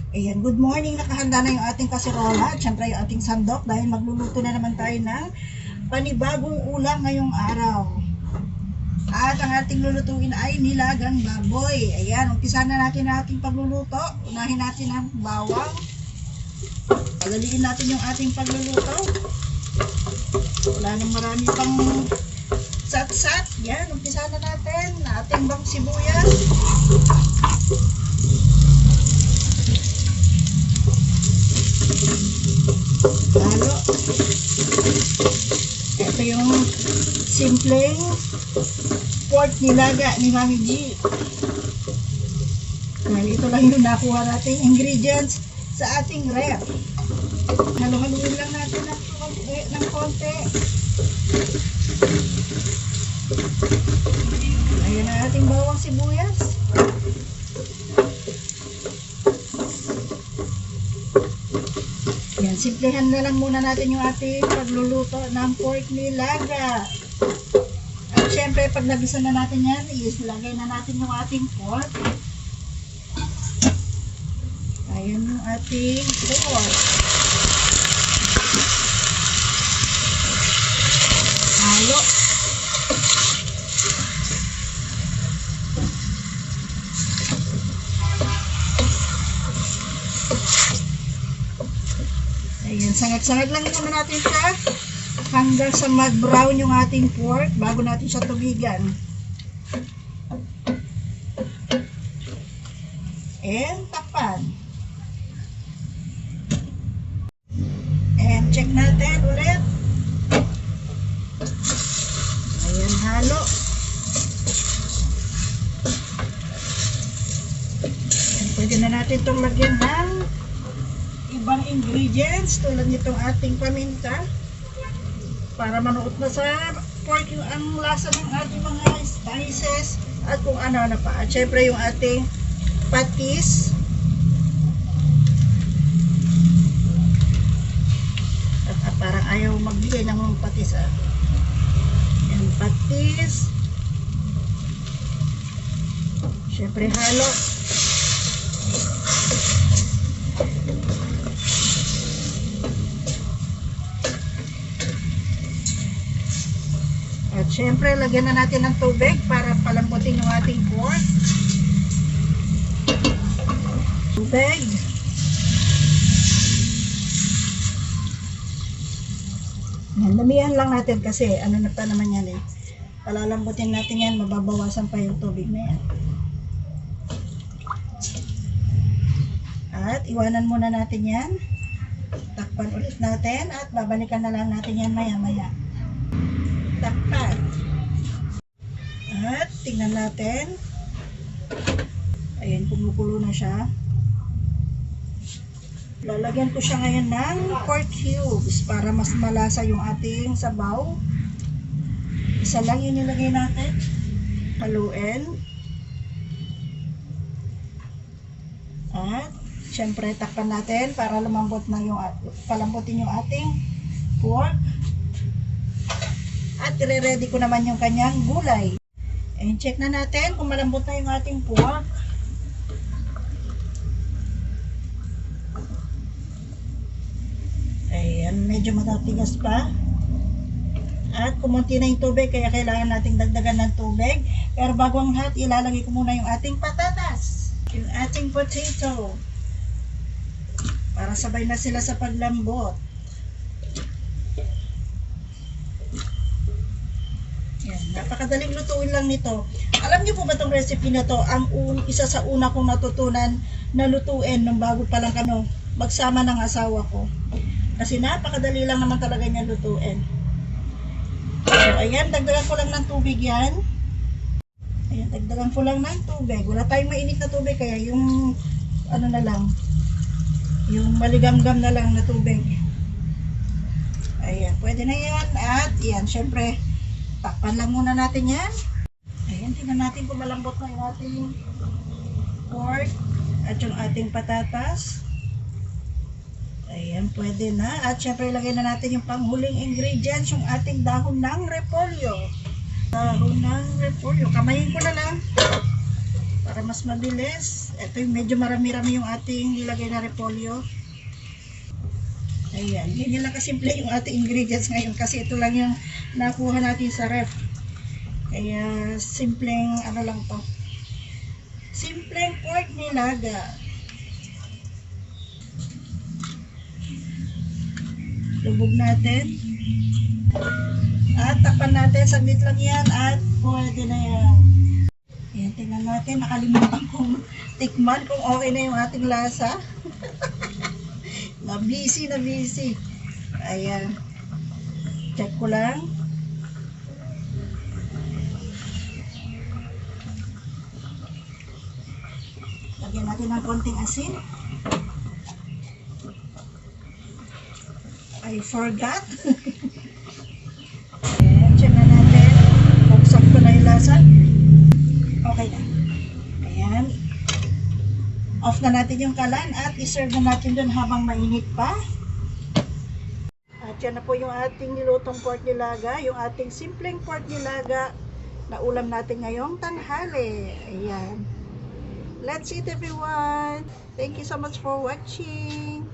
Ayan, good morning. Nakahanda na yung ating kaserola at syempre yung ating sandok dahil magluluto na naman tayo ng panibagong ulam ngayong araw. At ang ating lulutuin ay nilagang baboy. Ayan, umpisa na natin ang ating pagluluto. Unahin natin ang bawang. Padaliin natin yung ating pagluluto. Wala nang marami pang sat-sat. Yan, umpisa na natin. Ating bang sibuyas. Halo. Ito yung simpleng pork nilaga ni Mami G. Dahil ito lang yung nakuha nating ingredients sa ating ref. Halo-haluin lang natin ng konti. Ayan na ating bawang sibuyas. Yan, simplehan na lang muna natin yung ating pagluluto ng pork nilaga. At syempre, pag nagisa na natin yan, ilagay na natin yung ating pork. Ayan yung ating pork. Halo. Ayan, sangag-sangag lang naman natin siya hanggang sa mag-brown yung ating pork bago natin siya tubigan. And takpan. And check natin ulit. Ayan, halo. And pwede na natin itong lagyan ng ibang ingredients tulad nitong ating paminta para manuot na sa pork yung ang lasa ng ating mga spices at kung ano-ano pa. At syempre yung ating patis. At parang ayaw magbigay ng patis. Yan, patis. Syempre halo. At syempre, lagyan na natin ng tubig para palambutin yung ating pork. Tubig. Yan, damihan lang natin kasi ano na pa naman yan eh. Palalambutin natin yan, mababawasan pa yung tubig na yan. At iwanan muna natin yan. Takpan ulit natin at babalikan na lang natin yan maya-maya. Takpan. At tingnan natin. Ayan, kumukulo na siya. Lalagyan ko siya ngayon ng pork cubes para mas malasa yung ating sabaw. Isa lang yung nilagay natin. Haluin. At syempre takpan natin para lumambot na yung palambutin yung ating pork. At i-ready ko naman yung kanyang gulay. And check na natin kung malambot na yung ating pork. Ayan, medyo matatigas pa. At kumunti na yung tubig kaya kailangan nating dagdagan ng tubig. Pero bago ang lahat, ilalagay ko muna yung ating patatas. Yung ating potato. Para sabay na sila sa paglambot. Yan, napakadaling lutuin lang nito. Alam niyo po ba itong recipe na to? Isa sa una kong natutunan na lutuin nung bago pa lang kami magsama ng asawa ko. Kasi napakadali lang naman talaga niya lutuin. So, ayan, dagdagan ko lang ng tubig yan. Ayan, dagdagan ko lang ng tubig. Wala tayong mainit na tubig, kaya yung ano na lang, yung maligam-gam na lang na tubig. Ayan, pwede na yan. At yan, syempre, takpan lang muna natin yan. Ayan, tingnan natin kung malambot na yung ating pork at yung ating patatas. Ayan, pwede na. At syempre, ilagay na natin yung panghuling ingredients, yung ating dahon ng repolyo. Dahon ng repolyo. Kamayin ko na lang para para mas mabilis. Ito yung medyo marami-rami yung ating nilagay na repolyo. Ayan, hindi lang kasimple yung ating ingredients ngayon kasi ito lang yung nakuha natin sa ref. Kaya simpleng ano lang to. Simpleng pork nilaga. Lubog natin. At takpan natin, saglit lang yan at pwede na yan. Ayan, tingnan natin, nakalimutan kong tikman kung okay na yung ating lasa. na busy. Ayan. Check ko lang. Lagyan natin ng konting asin. I forgot. Ayan, check na natin kung sakto na yung lasa. Okay na. Ayan. Off na natin yung kalan at iserve na natin dun habang mainit pa. At yan na po yung ating nilutong pork nilaga, yung ating simpleng pork nilaga na ulam natin ngayong tanghali. Ayan. Let's eat everyone. Thank you so much for watching.